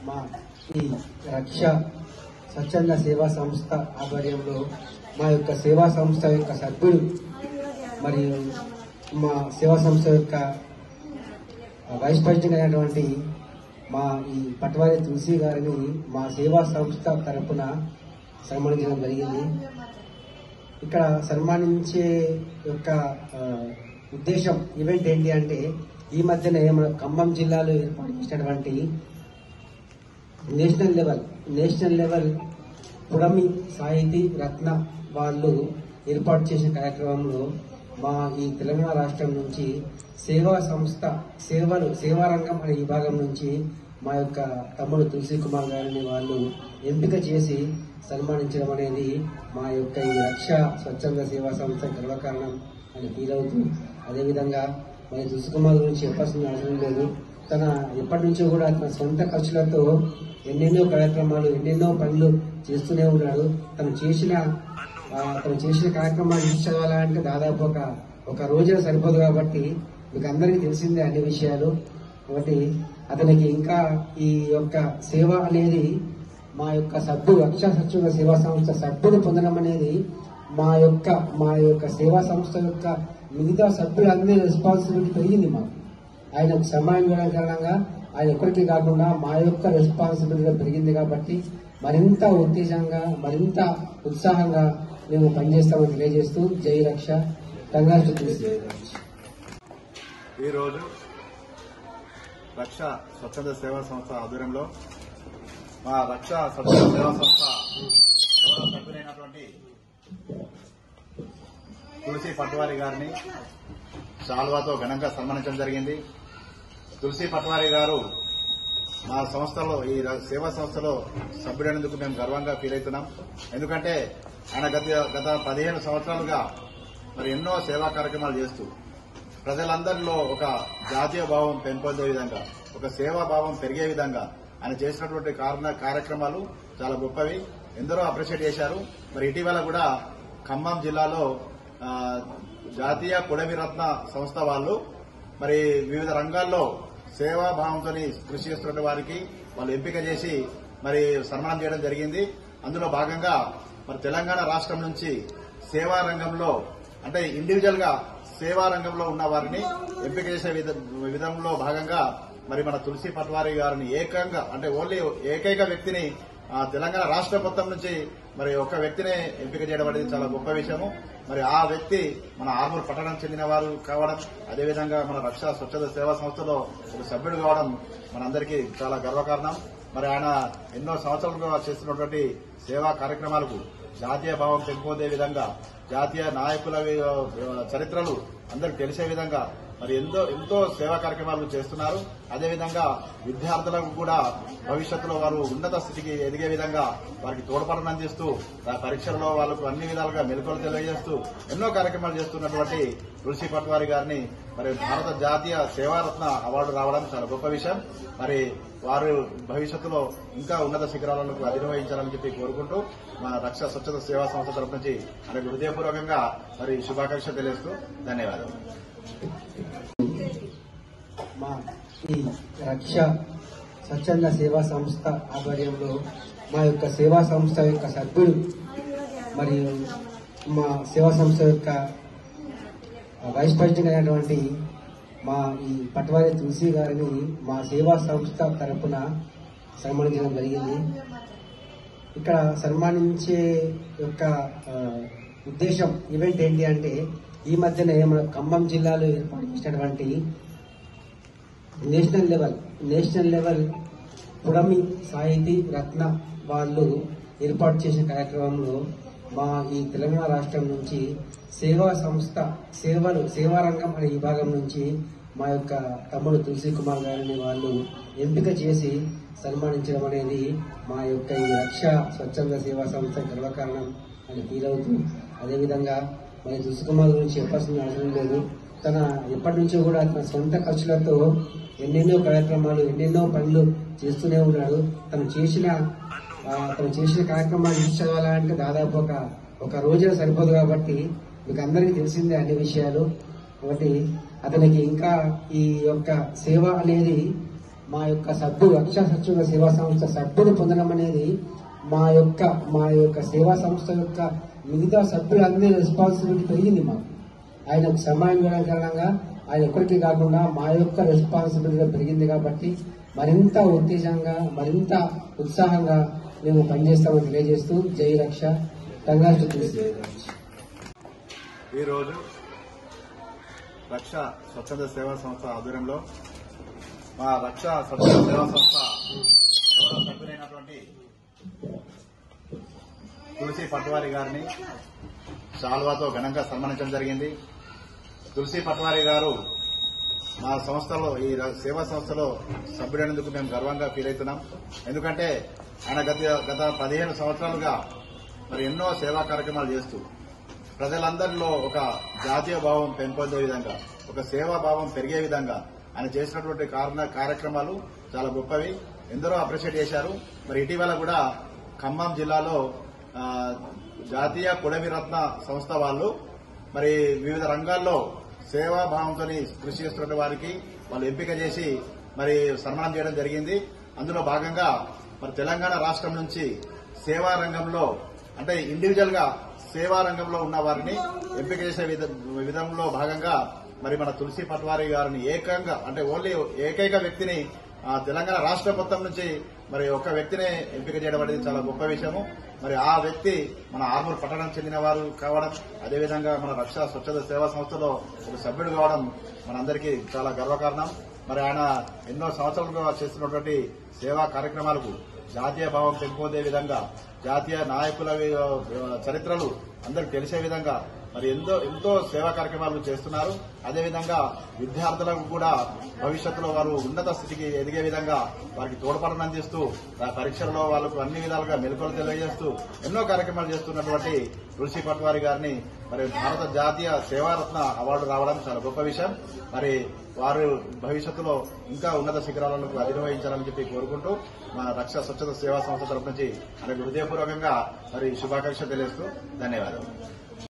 మా ఈ రక్ష స్వచ్ఛంద సేవా సంస్థ ఆధ్వర్యంలో మా యొక్క సేవా సంస్థ యొక్క సభ్యుడు మరియు మా సేవా సంస్థ యొక్క వైస్ ప్రెసిడెంట్ అయినటువంటి మా ఈ పట్వారి తులసి గారిని మా సేవా సంస్థ తరఫున సన్మానించడం జరిగింది. ఇక్కడ సన్మానించే యొక్క ఉద్దేశం ఈవెంట్ ఏంటి అంటే, ఈ మధ్యనే మన ఖమ్మం జిల్లాలో ఏర్పాటు చేసినటువంటి నేషనల్ లెవెల్ పుడమి సాహితీ రత్న వాళ్ళు ఏర్పాటు చేసిన కార్యక్రమంలో మా ఈ తెలంగాణ రాష్ట్రం నుంచి సేవా సంస్థ సేవారంగం అనే విభాగం నుంచి మా యొక్క తమ్ముడు తులసి కుమార్ గారిని వాళ్ళు ఎంపిక చేసి సన్మానించడం అనేది మా యొక్క ఈ రక్ష స్వచ్ఛంద సేవా సంస్థ గర్వకారణం అని ఫీల్ అవుతూ, అదేవిధంగా మరి తులసి కుమార్ గురించి చెప్పాల్సిన అవసరం లేదు. తన ఎప్పటి నుంచో కూడా తన సొంత ఖర్చులతో ఎన్నెన్నో కార్యక్రమాలు ఎన్నెన్నో పనులు చేస్తూనే ఉన్నాడు. తను చేసిన కార్యక్రమాలు చూసి చదవాలంటే దాదాపు ఒక రోజున సరిపోదు. కాబట్టి మీకు అందరికీ తెలిసిందే అన్ని విషయాలు. కాబట్టి అతనికి ఇంకా ఈ యొక్క సేవ అనేది మా యొక్క సభ్యుడు రక్షా స్వచ్ఛంద సేవా సంస్థ సభ్యుడు పొందడం అనేది మా యొక్క సేవా సంస్థ యొక్క మిగతా సభ్యులందరి రెస్పాన్సిబిలిటీ పెరిగింది. మాకు ఆయనకు సమయం ఇవ్వడం కారణంగా ఆయన ఒక్కరికి కాకుండా మా యొక్క రెస్పాన్సిబిలిటీ పెరిగింది. కాబట్టి మరింత ఉత్తేజంగా మరింత ఉత్సాహంగా మేము పనిచేస్తామని తెలియజేస్తూ జై రక్ష ఈరోజు రక్ష స్వచ్ఛంద సేవా సంస్థ ఆధ్వర్యంలో మా రక్ష స్వచ్ఛంద సేవా సంస్థ గౌరవ సభ్యులైనటువంటి తులసి పట్వారి గారిని శాల్వాతో ఘనంగా సన్మానించడం జరిగింది. తులసి పట్వారి గారు మా సంస్థలో ఈ సేవా సంస్థలో సభ్యుడైనందుకు మేము గర్వంగా ఫీల్ అవుతున్నాం. ఎందుకంటే ఆయన గత 15 సంవత్సరాలుగా మరి ఎన్నో సేవా కార్యక్రమాలు చేస్తూ ప్రజలందరిలో ఒక జాతీయ భావం పెంపొందే విధంగా, ఒక సేవా భావం పెరిగే విధంగా ఆయన చేసినటువంటి కార్యక్రమాలు చాలా గొప్పవి. ఎందరో అప్రిషియేట్ చేశారు. మరి ఇటీవల కూడా ఖమ్మం జిల్లాలో జాతీయ పుడమిరత్న సంస్థ వాళ్ళు మరి వివిధ రంగాల్లో సేవా భావంతో కృషి చేస్తున్న వారికి వాళ్ళు ఎంపిక చేసి మరి సన్మానం చేయడం జరిగింది. అందులో భాగంగా మరి తెలంగాణ రాష్ట్రం నుంచి సేవా రంగంలో అంటే ఇండివిజువల్ గా సేవా రంగంలో ఉన్న వారిని ఎంపిక చేసే విధంలో భాగంగా మరి మన తులసి పట్వారి గారిని ఏకైక వ్యక్తిని తెలంగాణ రాష్ట్రం మొత్తం నుంచి మరి ఒక వ్యక్తినే ఎంపిక చేయడం అనేది చాలా గొప్ప విషయము. మరి ఆ వ్యక్తి మన ఆర్మూర్ పట్టణం చెందిన వారు కావడం, అదేవిధంగా మన రక్షా స్వచ్ఛంద సేవా సంస్థలో ఒక సభ్యుడు కావడం మనందరికీ చాలా గర్వకారణం. మరి ఆయన ఎన్నో సంవత్సరాలుగా చేస్తున్నటువంటి సేవా కార్యక్రమాలకు జాతీయ భావం పెంపొందే విధంగా, జాతీయ నాయకుల చరిత్రలు అందరికి తెలిసే విధంగా మరి ఎంతో సేవా కార్యక్రమాలు చేస్తున్నారు. అదేవిధంగా విద్యార్థులకు కూడా భవిష్యత్తులో వారు ఉన్నత స్థితికి ఎదిగే విధంగా వారికి తోడ్పాటును అందిస్తూ పరీక్షలలో వాళ్లకు అన్ని విధాలుగా మెలకువలు తెలియజేస్తూ ఎన్నో కార్యక్రమాలు చేస్తున్నటువంటి తులసి పట్వారి గారిని మరి భారత జాతీయ సేవారత్న అవార్డు రావడం చాలా గొప్ప విషయం. మరి వారు భవిష్యత్తులో ఇంకా ఉన్నత శిఖరాలకు అధిరోహించాలని చెప్పి కోరుకుంటూ మా రక్ష స్వచ్ఛత సేవా సంస్థ తరఫు నుంచి ఆయనకు హృదయపూర్వకంగా మరి శుభాకాంక్షలు తెలియజేస్తూ ధన్యవాదాలు. మా ఈ రక్ష స్వచ్ఛంద సేవా సంస్థ ఆధ్వర్యంలో మా యొక్క సేవా సంస్థ యొక్క సభ్యుడు మరియు మా సేవా సంస్థ యొక్క వైస్ ప్రెసిడెంట్ అయినటువంటి మా ఈ పట్వారి తులసి గారిని మా సేవా సంస్థ తరఫున సన్మానించడం జరిగింది. ఇక్కడ సన్మానించే యొక్క ఉద్దేశం ఈవెంట్ ఏంటి అంటే, ఈ మధ్యనే మన ఖమ్మం జిల్లాలో ఏర్పాటు చేసినటువంటి నేషనల్ లెవెల్ పుడమి సాహితీ రత్న వాళ్ళు ఏర్పాటు చేసిన కార్యక్రమంలో మా ఈ తెలంగాణ రాష్ట్రం నుంచి సేవారంగం అనే విభాగం నుంచి మా యొక్క తమ్ముడు తులసి కుమార్ గారిని వాళ్ళు ఎంపిక చేసి సన్మానించడం అనేది మా యొక్క ఈ రక్ష స్వచ్ఛంద సేవా సంస్థ గర్వకారణం అని ఫీల్ అవుతూ, అదేవిధంగా మరి తులసి కుమార్ గురించి చెప్పాల్సిన అవసరం లేదు. తన ఎప్పటి నుంచో కూడా తన సొంత ఖర్చులతో ఎన్నెన్నో కార్యక్రమాలు ఎన్నెన్నో పనులు చేస్తూనే ఉన్నాడు. తను చేసిన కార్యక్రమాలు చూసి చదవాలంటే దాదాపు ఒక రోజున సరిపోదు. కాబట్టి మీకు అందరికీ తెలిసిందే అన్ని విషయాలు. కాబట్టి అతనికి ఇంకా ఈ యొక్క సేవ అనేది మా యొక్క సభ్యులు రక్షా స్వచ్ఛంద సేవా సంస్థ సభ్యులు పొందడం అనేది మా యొక్క సేవా సంస్థ యొక్క మిగతా సభ్యులందరి రెస్పాన్సిబిలిటీ పెరిగింది మాకు. ఆయనకు సమయం ఇవ్వడం కారణంగా ఆయన ఒక్కరికి కాకుండా మా యొక్క రెస్పాన్సిబిలిటీ పెరిగింది కాబట్టి మరింత ఉత్తేజంగా మరింత ఉత్సాహంగా మేము పనిచేస్తామని తెలియజేస్తూ జై రక్ష రంగారెడ్డి తులసి. ఈరోజు రక్ష స్వచ్ఛంద సేవా సంస్థ ఆధ్వర్యంలో మా రక్ష స్వచ్ఛంద సేవా సంస్థ గౌరవ సభ్యులైనటువంటి తులసి పట్వారి గారిని శాల్వాతో ఘనంగా సన్మానించడం జరిగింది. తులసి పట్వారి గారు మా సంస్థలో ఈ సేవా సంస్థలో సభ్యుడైనందుకు మేము గర్వంగా ఫీల్ అవుతున్నాం. ఎందుకంటే ఆయన గత 15 సంవత్సరాలుగా మరి ఎన్నో సేవా కార్యక్రమాలు చేస్తూ ప్రజలందరిలో ఒక జాతీయ భావం పెంపొందే విధంగా, ఒక సేవా భావం పెరిగే విధంగా ఆయన చేసినటువంటి కార్యక్రమాలు చాలా గొప్పవి. ఎందరో అప్రిషియేట్ చేశారు. మరి ఇటీవల కూడా ఖమ్మం జిల్లాలో జాతీయ కొడవిరత్న సంస్థ వాళ్ళు మరి వివిధ రంగాల్లో సేవా భావంతో కృషి చేస్తున్న వారికి వాళ్ళు ఎంపిక చేసి మరి సన్మానం చేయడం జరిగింది. అందులో భాగంగా మరి తెలంగాణ రాష్ట్రం నుంచి సేవా రంగంలో అంటే ఇండివిజువల్ గా సేవా రంగంలో ఉన్న వారిని ఎంపిక చేసే విధంలో భాగంగా మరి మన తులసి పట్వారి గారిని ఏకంగా అంటే ఓన్లీ ఏకైక వ్యక్తిని తెలంగాణ రాష్ట్రం మొత్తం నుంచి మరి ఒక వ్యక్తినే ఎంపిక చేయడం అనేది చాలా గొప్ప విషయము. మరి ఆ వ్యక్తి మన ఆర్మూర్ పట్టణం చెందిన వారు కావడం, అదేవిధంగా మన రక్షా స్వచ్ఛంద సేవా సంస్థలో ఒక సభ్యుడు కావడం మనందరికీ చాలా గర్వకారణం. మరి ఆయన ఎన్నో సంవత్సరాలుగా చేస్తున్నటువంటి సేవా కార్యక్రమాలకు జాతీయ భావం పెంపొందే విధంగా, జాతీయ నాయకుల చరిత్రలు అందరికి తెలిసే విధంగా మరి ఎంతో సేవా కార్యక్రమాలు చేస్తున్నారు. అదేవిధంగా విద్యార్థులకు కూడా భవిష్యత్తులో వారు ఉన్నత స్థితికి ఎదిగే విధంగా వారికి తోడ్పాటును అందిస్తూ పరీక్షల్లో వాళ్ళకు అన్ని విధాలుగా మెలకువలు తెలియజేస్తూ ఎన్నో కార్యక్రమాలు చేస్తున్నటువంటి తులసి పట్వారి గారిని మరి భారత జాతీయ సేవారత్న అవార్డు రావడం చాలా గొప్ప విషయం. మరి వారు భవిష్యత్తులో ఇంకా ఉన్నత శిఖరాలకు అధిరోహించాలని చెప్పి కోరుకుంటూ మా రక్షా స్వచ్ఛంద సేవా సంస్థ తరపు నుంచి ఆయనకు హృదయపూర్వకంగా మరి శుభాకాంక్షలు తెలియజేస్తూ ధన్యవాదాలు.